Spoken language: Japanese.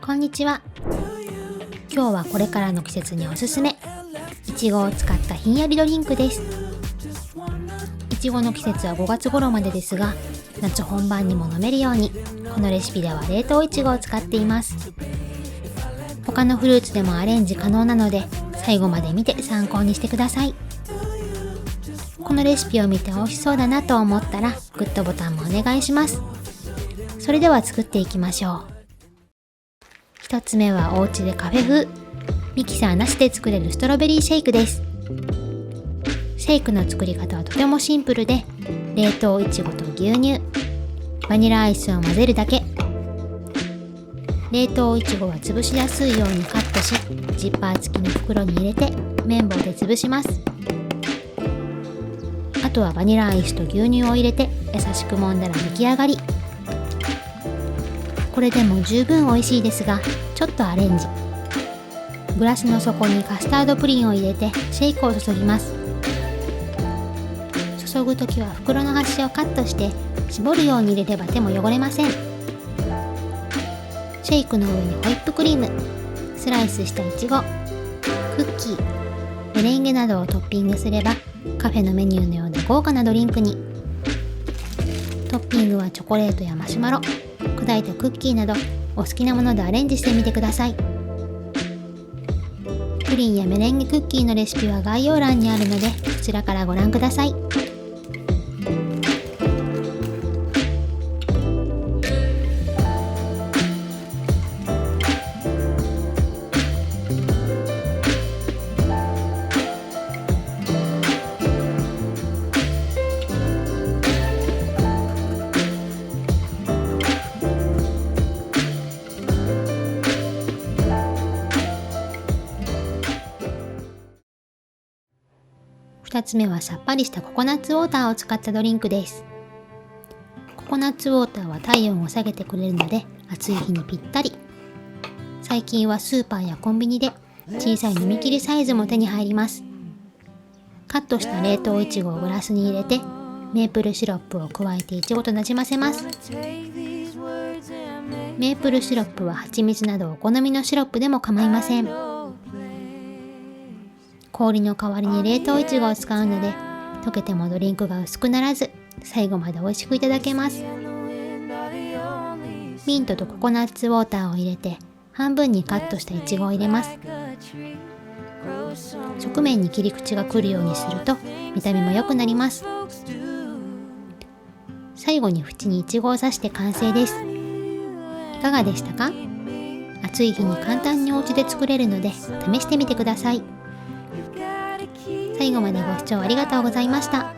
こんにちは。今日はこれからの季節におすすめ、いちごを使ったひんやりドリンクです。いちごの季節は5月頃までですが、夏本番にも飲めるようにこのレシピでは冷凍いちごを使っています。他のフルーツでもアレンジ可能なので、最後まで見て参考にしてください。このレシピを見て美味しそうだなと思ったらグッドボタンもお願いします。それでは作っていきましょう。一つ目はお家でカフェ風、ミキサーなしで作れるストロベリーシェイクです。シェイクの作り方はとてもシンプルで、冷凍いちごと牛乳、バニラアイスを混ぜるだけ。冷凍いちごは潰しやすいようにカットし、ジッパー付きの袋に入れて綿棒で潰します。あとはバニラアイスと牛乳を入れて優しく揉んだら出来上がり。これでも十分美味しいですが、ちょっとアレンジ。グラスの底にカスタードプリンを入れてシェイクを注ぎます。注ぐときは袋の端をカットして絞るように入れれば手も汚れません。シェイクの上にホイップクリーム、スライスしたいちご、クッキー、メレンゲなどをトッピングすればカフェのメニューのような豪華なドリンクに。トッピングはチョコレートやマシュマロ、砕いたクッキーなどお好きなものでアレンジしてみてください。プリンやメレンゲクッキーのレシピは概要欄にあるので、こちらからご覧ください。2つ目はさっぱりしたココナッツウォーターを使ったドリンクです。ココナッツウォーターは体温を下げてくれるので暑い日にぴったり。最近はスーパーやコンビニで小さい飲み切りサイズも手に入ります。カットした冷凍いちごをグラスに入れてメープルシロップを加えていちごとなじませます。メープルシロップは蜂蜜などお好みのシロップでも構いません。氷の代わりに冷凍いちごを使うので、溶けてもドリンクが薄くならず最後まで美味しくいただけます。ミントとココナッツウォーターを入れて半分にカットしたいちごを入れます。側面に切り口が来るようにすると見た目も良くなります。最後に縁にいちごを刺して完成です。いかがでしたか？暑い日に簡単にお家で作れるので試してみてください。最後までご視聴ありがとうございました。